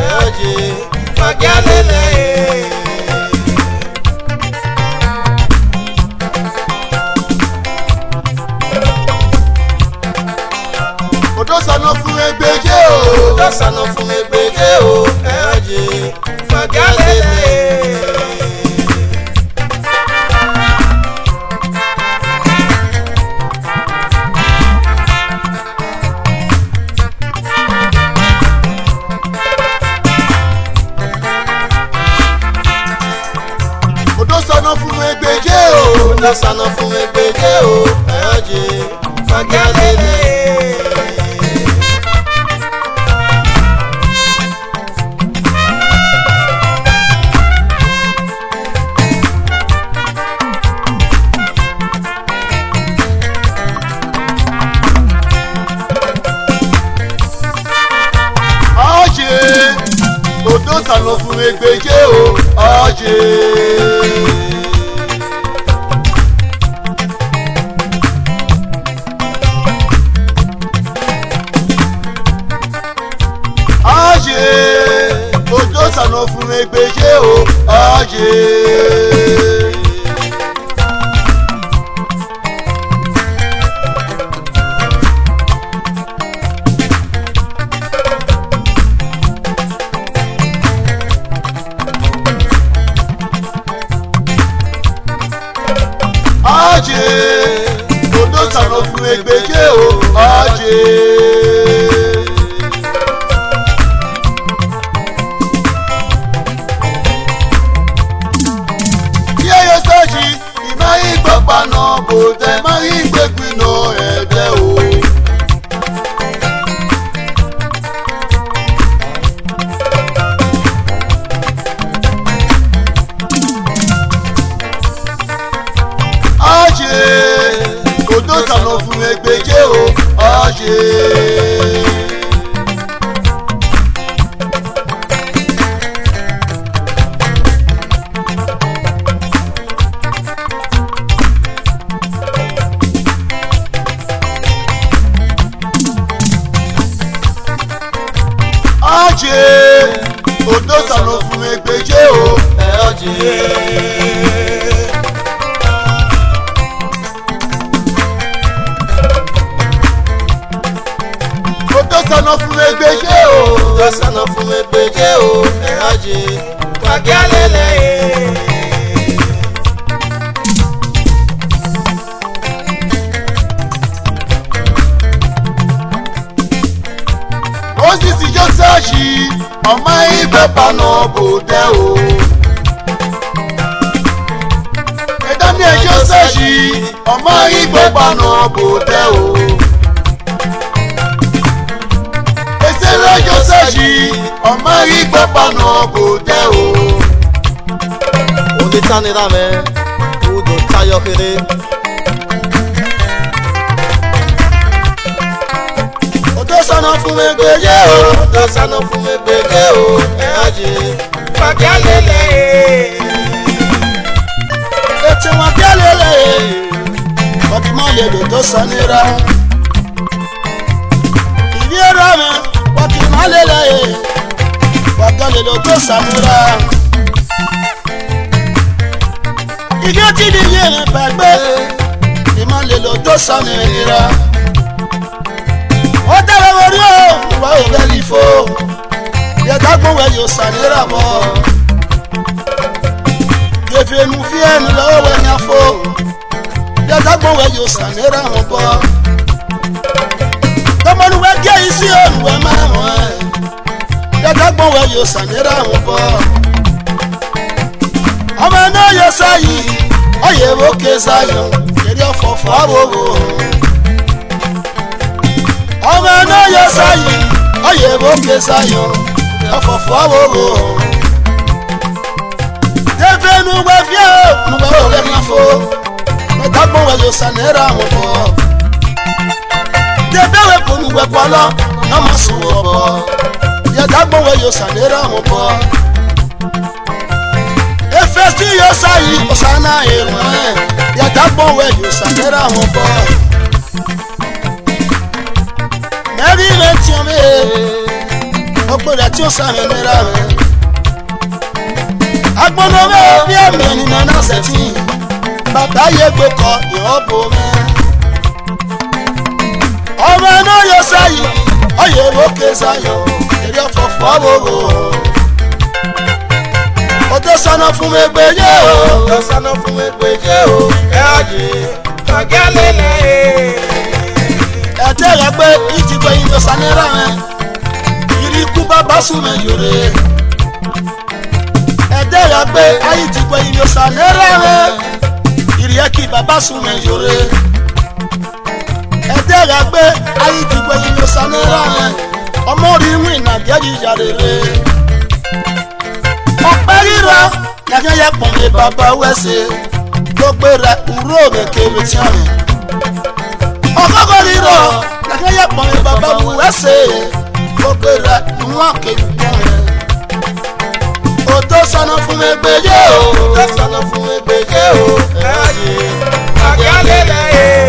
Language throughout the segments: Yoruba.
oje fagialele Odo sano fún egbeje o. Odo sano fún egbeje o. Oje fagialele Odo sano fún egbeje o. Odo sano fún egbeje o. Oje fagialele Odo sano fún egbeje o. Oje Odo sano fún egbeje o. Oje Odo sano fún egbeje o. Yeye soji imari gbọpa náà bò tẹ mari gbẹgbin náà ẹgbẹ o. Odo sano fún egbeje o. Odo sano fún egbeje o. Odo sano fún egbeje o. Odo sano fún egbeje o. Oje fagialele Osisi Josashi ọmọ ìgbẹ́pà náà bò tẹ́ o. Daniel Josashi ọmọ ìgbẹ́pà náà bò tẹ́ o. Esele Josashi ọmọ ìgbẹ́pà náà bò tẹ́ o. Ode tanira me udo tayo kere Odo sano fún egbeje o. Odo sano fún egbeje o. Oje fagialele Eti wọn bialele ọdún mọ́ lè lò tó sanira. Ìrí ẹ̀rọ mi ọdún mọ́ lè lè ọdún lè lò tó sanira. Ìdí ó ti di yìí gbàgbé ìmọ̀ lè lò tó sanira. Ó dára wọrí o ìwà òbẹ́ lì fò yẹ̀dágbọ̀n wẹ̀ yóò sanira bọ̀. Efenu fi ẹnu lọ́wọ́ wẹ̀ ní afọ yẹ̀dágbọ̀n wẹ̀ yóò sanira wọn bọ̀. Tọmọlúwẹ̀ gé isi olùwẹ̀ máa wọ̀ ẹ́ yẹ̀dágbọ̀n wẹ̀ yóò sanira wọn bọ̀. Ọmọ náà yọ sáyì ọyẹ òkè sáyọ kiri ọ̀fọ̀fọ̀ àwòwò. Ọmọ náà yọ sáyì ọyẹ òkè sáyọ ọ̀fọ̀fọ̀ àwòwò. Efenu wẹ̀ fi ẹ̀ nùgbà òkè ní afọ yẹ̀dágbọ̀n wẹ̀ yóò sanira wọn bọ̀. Débẹ̀wẹ̀ kò nùgbẹ̀ pọ̀lọ́ náà má sùn wọ̀ bọ̀ yẹ̀dágbọ̀n wẹ̀ yóò sanira wọn bọ̀. Efesti yo sayi osana ema ya dagbon we yo sanera won bo. Meri me ti o me Ogbere tí ó sàmì nira rẹ̀. Agbọ́nọ́wé bí ẹ̀mí ènìyàn náà ṣẹ̀tì. Bàbá yẹ gbé kọ ìhọ́bù mẹ́. Ọmọ náà yọ sáyì, ọyẹ lókè sáyọ, èrè ọ̀fọ̀fọ̀ gbogbo. O tó sọnà fún mi pé yé o. O tó sọnà fún mi pé yé o. Ẹ ọ̀jẹ̀ fagẹ́lẹ́ lẹ́yìn. Ẹ tẹ́lẹ̀ pé ìtìgbẹ́ yìí ló sanira rẹ̀. Ikú bàbá súnmọ́ yòrè. Ẹ̀dẹ́rẹ́ pé ayé ti gbọ́ ìlú sànẹ́rẹ́ rẹ̀. Ìrìẹ́ kí bàbá súnmọ́ yòrè. Ẹ̀dẹ́rẹ́ pé ayé ti gbọ́ ìlú sànẹ́rẹ́ rẹ̀. Ọmọ rí mú ìnàbí ẹ̀yí ìyàrá rẹ̀. Ọ̀pẹ́ rírọ̀ lẹ́kẹ́ yẹ pọ̀ mi bàbá wẹ̀sẹ̀. Gbogbo rẹ̀ kúrò rẹ̀ kéré tí a rìn. Ọ̀kọ́kọ́ rírọ̀ lẹ́kẹ́ yẹ pọ̀ mi bàbá wẹ̀sẹ̀. Gbogbo rẹ̀ wọ́n kéwì pọ̀ rẹ̀. O tó sọnà fún mi pé yé o. O tó sọnà fún mi pé yé o. Ẹ ọ̀jẹ̀ fagẹ́lẹ́ lẹ́yìn.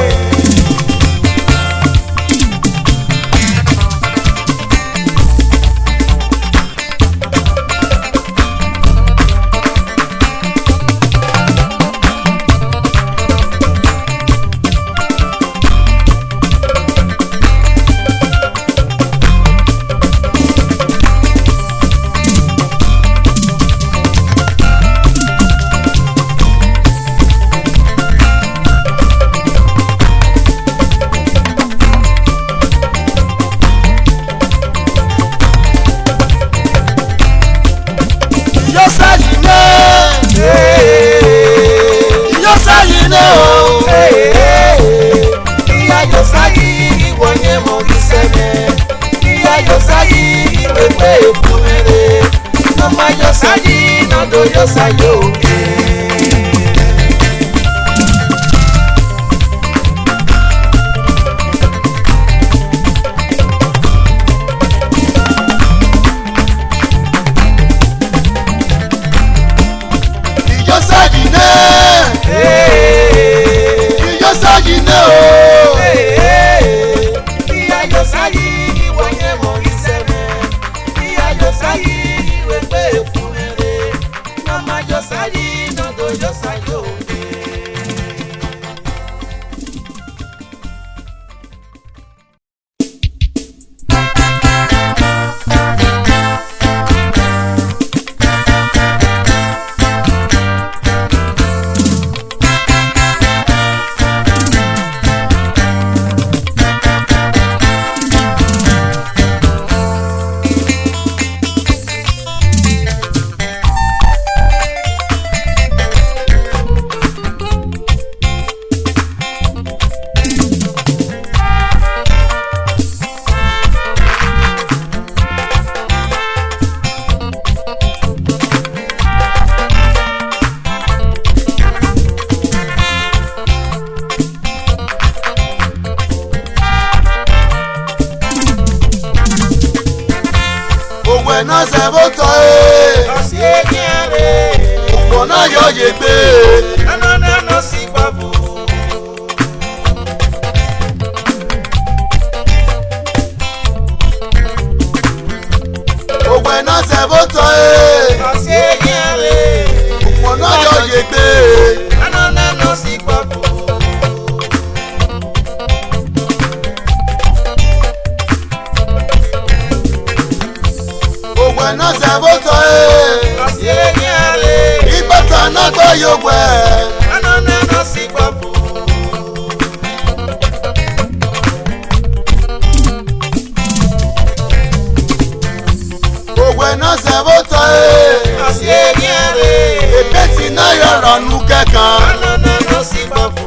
náà sẹ́bọ̀tọ̀ ẹ̀. Ọ̀sì èjì ẹ̀rẹ̀. Òpó náà yọ yé gbé. Nánà sí pàbò. Òpó náà sẹ́bọ̀tọ̀ ẹ̀. Ọ̀sì èjì ẹ̀rẹ̀. Òpó náà yọ yé gbé. Nánà sí pàbò. Náà sẹ́bọ̀tọ̀ ẹ̀. Ọ̀sì èjì ẹ̀rẹ̀. Ìgbàta náà gbọ́ yóò wẹ̀. Nánà sí pàbò. Òwe náà sẹ́bọ̀tọ̀ ẹ̀. Ọ̀sì èjì ẹ̀rẹ̀. Èpèsì náà yọ̀rọ̀ nù kẹ̀kan. Nánà sí pàbò.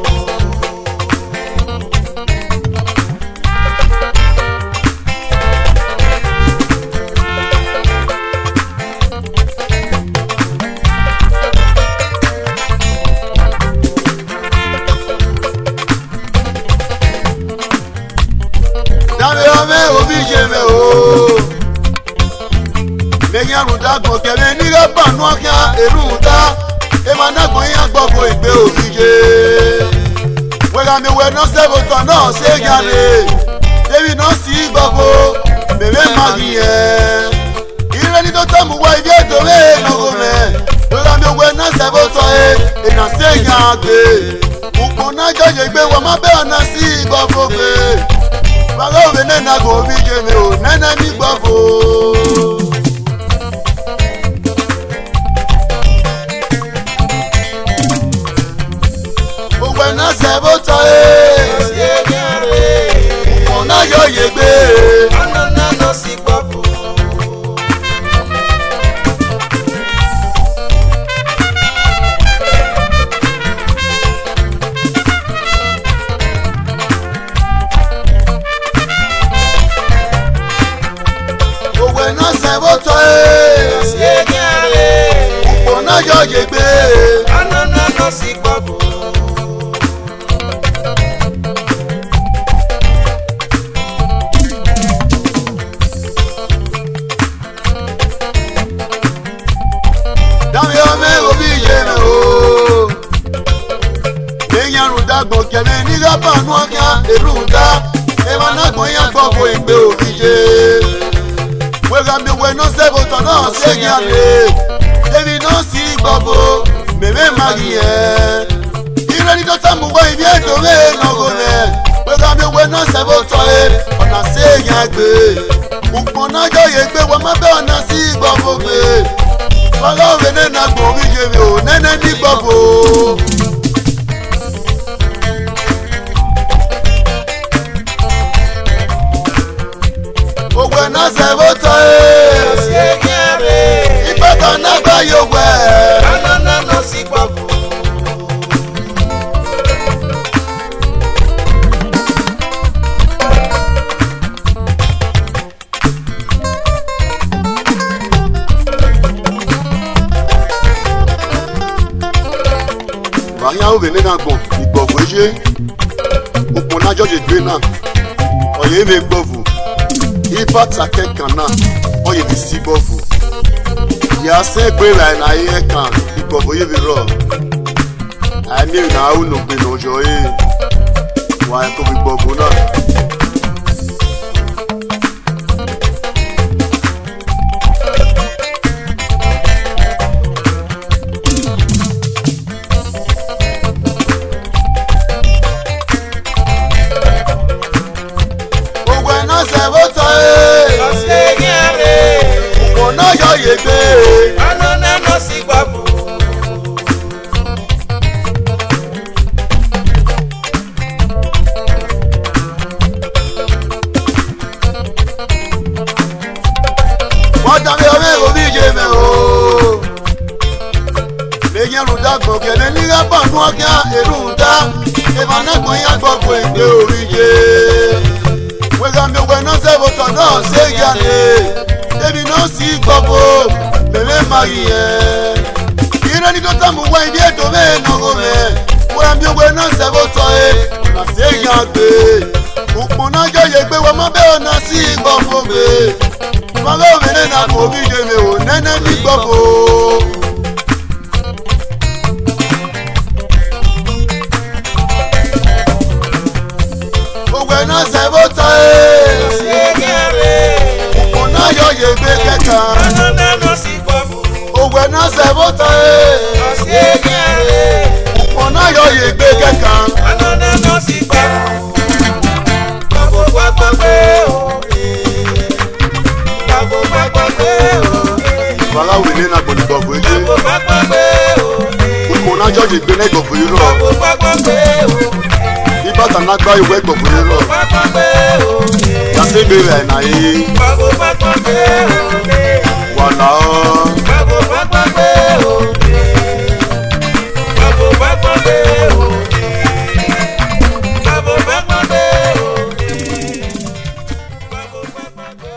Dàgbọ̀n kẹ̀mẹ́ nígbà bànú ọ̀kẹ́ èrú ta èèmà dàgbọ̀n yẹn gbọ́kọ̀ ìgbé òkìje. Wẹ́gà mi wẹ̀ náà sẹ́bùtọ̀ náà ṣé gàlè. Débi náà sì gbọ́kọ̀ bèbè màgì yẹn. Ireni to tamu wa ibi eto me no me. Wega mi we na se bo to e na se yan gbe. Ukun na joje gbe wa ma be ona si gbofo gbe. Baba we ne na go bi je mi o nene mi gbofo. Ugbe na se bo to ukun na joje gbe. Ana na no si gbofo. Joje gbe ana na no si gbofo. Dami o me obi je me o. Eyan ru dagbo kele ni gaba nu okan eruda. E ma na gbon yan gbofo igbe obi je. We ga mi we no se bo to na se yan le. Ebi no si gbogbo meme magie. Ireni to tamu wa ibi eto me no go me. We ga mi we no se bo to e ona se yan gbe. Ukun na joye gbe wa ma be ona si gbogbo gbe. Wala we ne na gbo mi je mi o nene ni gbogbo. Ogwe na se bo to e Ibata na gba yo we Ana na no si gbofo. Wanya o vene na gbon igbogbo je. Ukun na joje gbe na. Oye me gbovu. Ibata kekan na. Oye bi si gbovu. Ya se gbe la na ye kan igbogbo ye bi ro. Ai mi na u no gbe no jo e. Wa ko bi gbogbo na. Ireni to tamu wa ibi eto me no go me. Wega mi we no se bo to e na se yan gbe. Ukun na joye gbe wa ma be ona si gbofo gbe. Baba we ne na go bi je me o nene ni gbofo. Ogwe na se bo to ukun na joye gbe keka. Ana na no si gbofo. Ogwe na se bo to ukun na joye gbe keka. Ana na no si gbofo. Gbogbo gbogbo gbe o. Gbogbo gbogbo gbe o. Bala we ne na gbon gbogbo je. Gbogbo gbogbo gbe o. Ukun na joje gbe na gbogbo iro. Gbogbo gbogbo gbe o. Ibata na gba iwe gbogbo iro. Gbogbo gbe o. Ya se gbe la na yi. Gbogbo gbogbo gbe o. Wala o. Gbogbo gbogbo gbe o. Gbogbo gbogbo gbe o. Gbogbo gbogbo gbe o. Gbogbo gbogbo gbe o.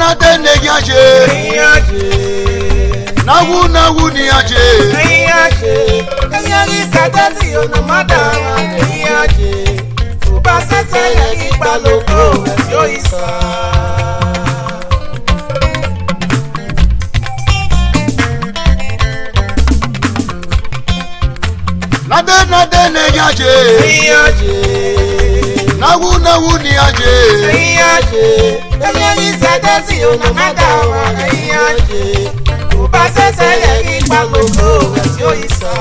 nade negiaje nawu niaje Eyari sadasi ona madara eyaje Uba sese yari baloko yo isa nade negiaje nawu niaje Eyari sadasi ona madara eyaje Uba sese yari baloko yo isa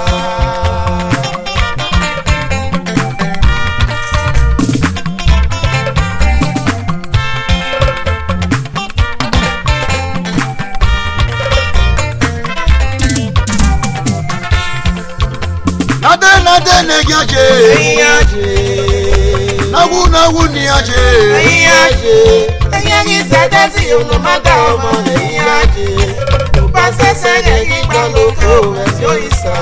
nade negiaje nawu niaje Eyari sadasi ona madara eyaje Uba sese yari baloko yo isa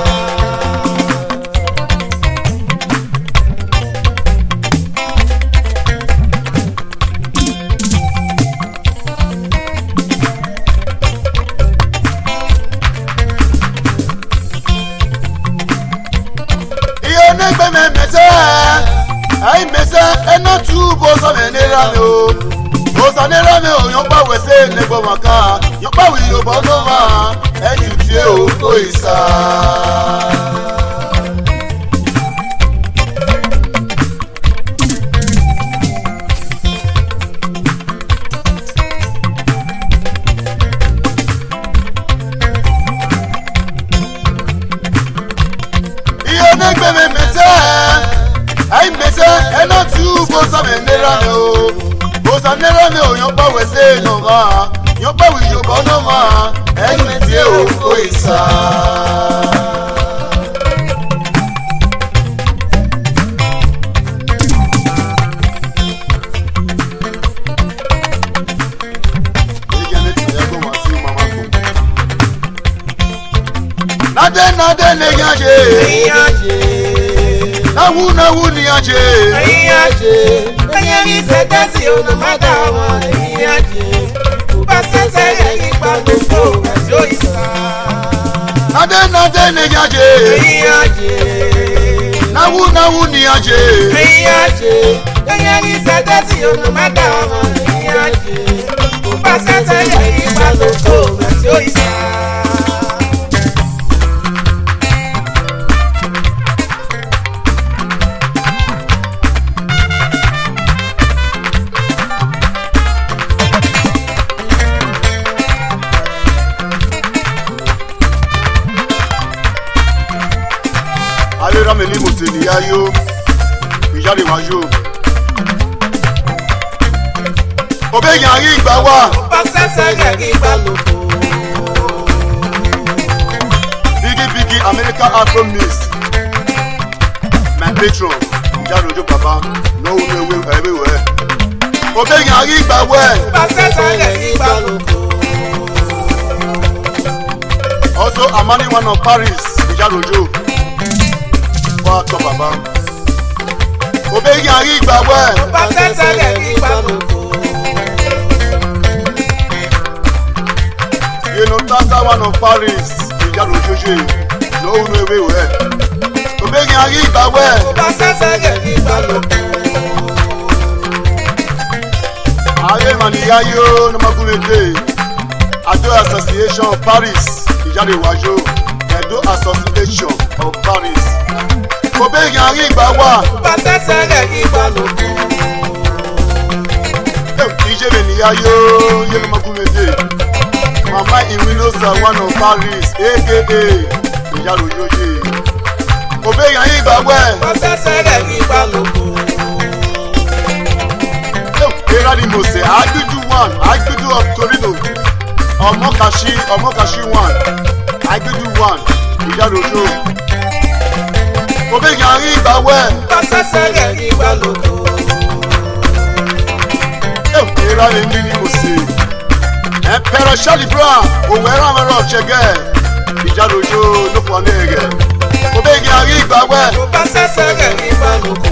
Ai mese ena tu bosa menera me o bosa nera me o yon pa wese ne gbo maka yon pa wi yo bo no ma e ju ti o isa iyo ne gbe me mese ai mese ena tu bosa menera me o bosa nera me o yon pa wese no ma yon pa wi yo bo no ma e ju ti o isa nade negiaje nawu niaje Eyari sadasi ona madara eyaje Uba sese yari baloko yo isa nade negiaje nawu niaje Eyari sadasi ona madara eyaje Uba sese yari baloko yo isa alera me ni museni yayo ijare wajo obe yan ri igba wa Uba sese yari baloko bigi American Afro Miss my patron ijare ojo baba no we everywhere obe yan ri igba wa Uba sese yari baloko also Amani one of Paris ijare ojo to baba obe yan ri igba wa Uba sese yari baloko you know tata one of Paris ijare ojoje no we everywhere obe yan ri igba wa Uba sese yari baloko Aye maniyayo no magunede Ado Association of Paris ijare wajo Edo Association of Paris obe yan ri igba wa Uba sese yari baloko ije maniyayo ye no magunede Mama Iwinosa one of Paris aka ijare ojoje obe yan ri igba wa Uba sese yari baloko Eradi Mose Agbidu of Torino Omokashi one Agbidu one ijare ojo obe yan ri igba wa Uba sese yari baloko Eradi Ndini Mose Emperor Charlie Brown Owera Mero of Chege ijare ojo no for nege obe yan ri igba wa Uba sese yari baloko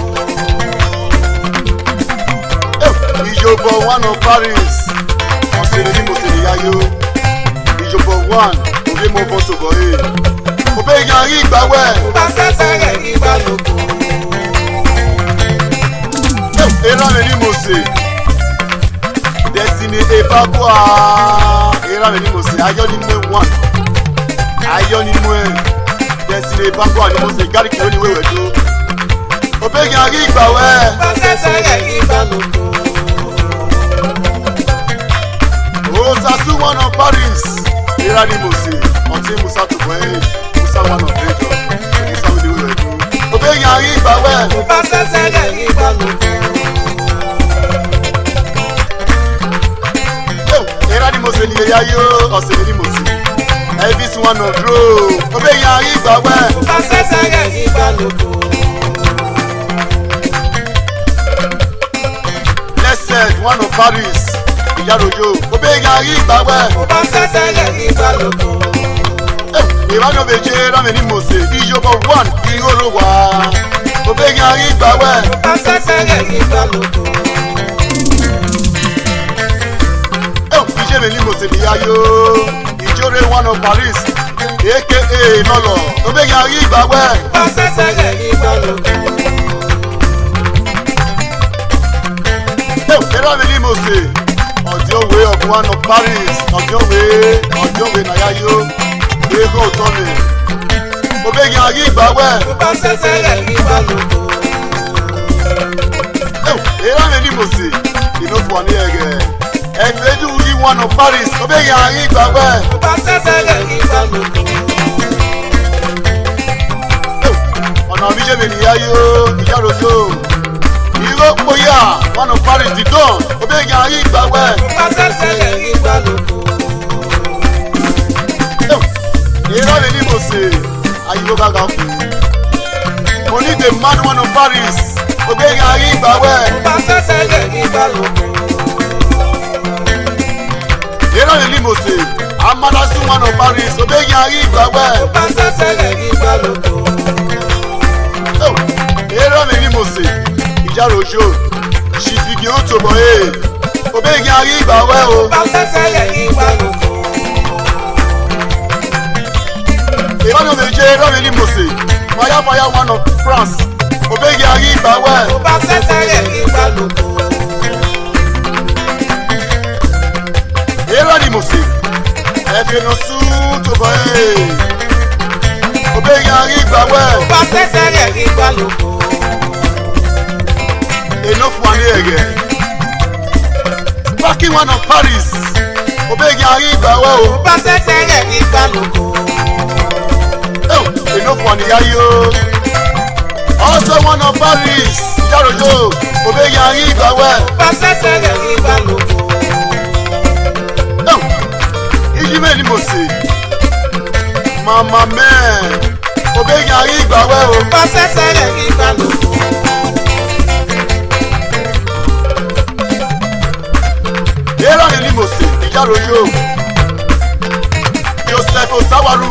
Ijobo one of Paris Osele yayo ìjọba one òbí mo bọ́ sọ̀bọ̀ yìí òbí yan rí ìgbà wẹ̀. bá sẹ́sẹ̀ rẹ̀ ìgbà lóko. era mi ni mo se Destiny ebabua era mi ni mo se ayọ̀ ni mo one ayọ̀ ni mo Destiny ebabua ni mo se gari kìlọ̀ ni wéwẹ̀ tó òbí yan rí ìgbà wẹ̀. bá sẹ́sẹ̀ rẹ̀ ìgbà lóko. Osasu one of Paris era ni mo se ọtí Musa tó bọ̀ ẹ́ Musa one of Lagos Musa wí ni wéwẹ̀ tó òbí yan rí ìgbà wẹ̀. bá sẹ́sẹ̀ rẹ̀ ìgbà lóko. era ni mo se ni eya yo ọ̀sẹ̀ ni mo se Elvis one of Dro òbí yan rí ìgbà wẹ̀. bá sẹ́sẹ̀ rẹ̀ ìgbà lóko. Blessed one of Paris ìyàròyò òbí yan rí ìgbà wẹ̀. bá sẹ́sẹ̀ rẹ̀ ìgbà lóko. ìbánu méje rámi ni mo se ìjọba one ìhòòrò wá òbí yan rí ìgbà wẹ̀. bá sẹ́sẹ̀ rẹ̀ ìgbà lóko. ìjẹ́ mi ni mo se níyàyò ìjọ́rẹ́ one of Paris aka lọ́lọ́ òbí yan rí ìgbà wẹ̀. bá sẹ́sẹ̀ rẹ̀ ìgbà lóko. ẹ̀rọ mi ni mo se ọ̀díọ̀wé of one of Paris ọ̀díọ̀wé nàyàyò ego tọ́mi òbí yan rí ìgbà wẹ̀. bá sẹ́sẹ̀ rẹ̀ ìgbà lóko. ẹ̀rọ mi ni mo se ìnófò ní ẹ̀gẹ̀ ẹ̀fẹ̀dù yí one of Paris òbí yan rí ìgbà wẹ̀. bá sẹ́sẹ̀ rẹ̀ ìgbà lóko. ọ̀nà àbíjẹ́ mi nìyàyò ìyàròjò ìrọ́pọ̀yà one of Paris dìdán òbí yan rí ìgbà wẹ̀. bá sẹ́sẹ̀ rẹ̀ ìgbà lóko. ẹ̀rọ mi ni mo se ayíwó gàgà kù òní the man one of Paris òbí yan rí ìgbà wẹ̀. bá sẹ́sẹ̀ rẹ̀ ìgbà lóko. ẹ̀rọ mi ni mo se amadasu one of Paris òbí yan rí ìgbà wẹ̀. bá sẹ́sẹ̀ rẹ̀ ìgbà lóko. ẹ̀rọ mi ni mo se ìjàròjò ṣìfìgì ó tòbọ̀ ẹ̀ òbí yan rí ìgbà wẹ̀ o. bá sẹ́sẹ̀ rẹ̀ ìgbà lóko. ìbánu méje ẹ̀rọ mi ni mo se fire one of France òbí yan rí ìgbà wẹ̀. bá sẹ́sẹ̀ rẹ̀ ìgbà lóko. ẹ̀rọ ni mo se ẹ̀fẹ̀nù sùn tòbọ̀ ẹ̀ òbí yan rí ìgbà wẹ̀. bá sẹ́sẹ̀ rẹ̀ ìgbà lóko. enough one ẹ̀gẹ̀ sparking one of Paris òbí yan rí ìgbà wẹ̀ o. bá sẹ́sẹ̀ rẹ̀ ìgbà lóko. enough one yayo also one of Paris ìjàròjò òbí yan rí ìgbà wẹ̀. bá sẹ́sẹ̀ rẹ̀ ìgbà lóko. ìjìmẹ̀ ni mo se mama mẹ́ẹ̀ òbí yan rí ìgbà wẹ̀ o. bá sẹ́sẹ̀ rẹ̀ ìgbà lóko. ẹ̀rọ mi ni mo se ìjàròjò Joseph Osawaru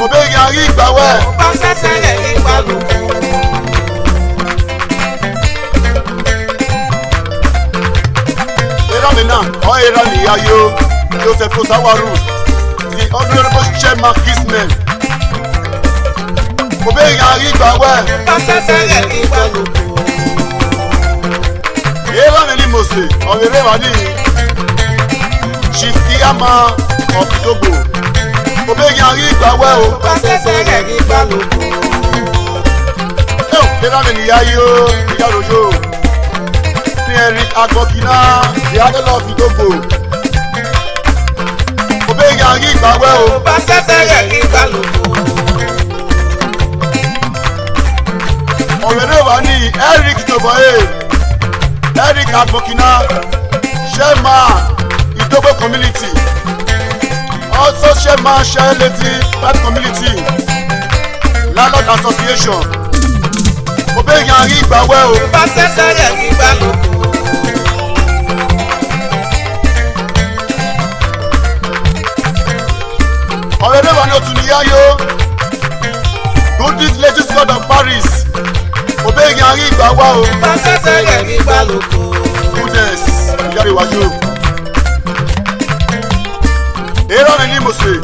òbí yan rí ìgbà wẹ̀. bá sẹ́sẹ̀ rẹ̀ ìgbà lóko. ẹ̀rọ mi náà ọ̀ ẹ̀rọ nìyàyò Joseph Osawaru the honourable chairman kismen òbí yan rí ìgbà wẹ̀. bá sẹ́sẹ̀ rẹ̀ ìgbà lóko. ẹ̀rọ mi ni mo se ọ̀rẹ́rẹ́ wà ní Chief Iyama of Togo òbí yan rí ìgbà wẹ̀ o. bá sẹ́sẹ̀ rẹ̀ ìgbà lóko. ẹ̀rọ mi nìyàyò ìyàròjò ní Eric Agbọ́kínà the adela of Togo òbí yan rí ìgbà wẹ̀ o. bá sẹ́sẹ̀ rẹ̀ ìgbà lóko. ọ̀rẹ́rẹ́ wà ní Eric Toboe Eric Agbọ́kínà chairman Idogo community also chairman Shaeleti Pride community landlord association òbí yan rí ìgbà wẹ̀ o. bá sẹ́sẹ̀ rẹ̀ ìgbà lóko. ọ̀rẹ́rẹ́ wà ní òtún níyàyò Goodness Ladies God of Paris òbí yan rí ìgbà wá o. bá sẹ́sẹ̀ rẹ̀ ìgbà lóko. Goodness ìyára ìwájú Aaron and Imose.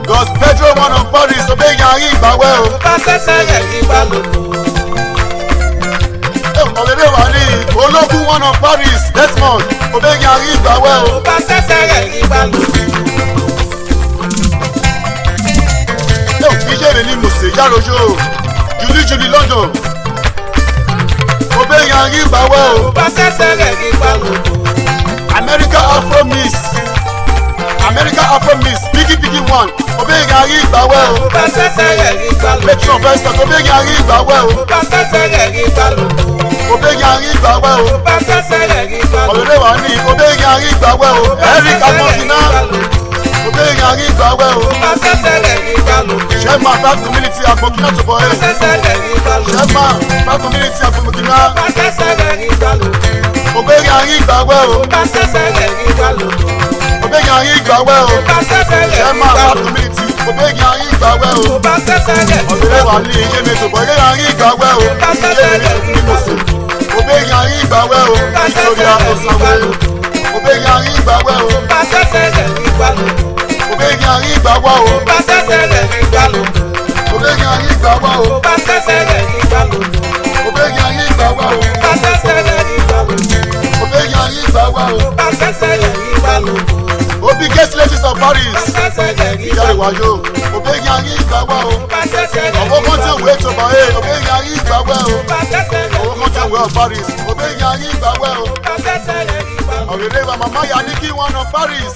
Cause Pedro one of Paris, obey Yari Bawel. Ọ̀rẹ́dẹ̀ wà ní ológun one of Paris, Desmond, obey Yari Bawel. Ìjẹ́rẹ̀ ní Imose, Yarojo, Julie London. Obey Yari Bawel. America Afro Miss, Biggie one, obey Yari Bawel. Petron Festus, obey Yari Bawel. Obey Yari Bawel. Ọ̀rẹ́dẹ̀ wà ní obey Yari Bawel. Eric Amokina, obey Yari Bawel. Chairman Black Community Amokina to boy. Chairman Black Community Amokina. Obey Yari Bawel. Obey Yari Bawel. Chairman Black Community. Obey Yari Bawel. Ọ̀rẹ́dẹ̀ wà ní Iyeme to boy. Yari Bawel. Obey Yari Bawel. Victoria Osawe. Obey Yari Bawel. Obey Yari Bawel. Obey Yari Bawel. Obey Yari Bawel. Obey Yari Bawel. Obi guest ladies of Paris. Yari Wayo. Obey Yari Bawel. Ọwọ́ kan tí òwe tó bá yé. Obey Yari Bawel. Ọwọ́ kan tí òwe of Paris. Obey Yari Bawel. Ọ̀rẹ́dẹ̀ wa mama yà ní kí wọ́n nọ Paris.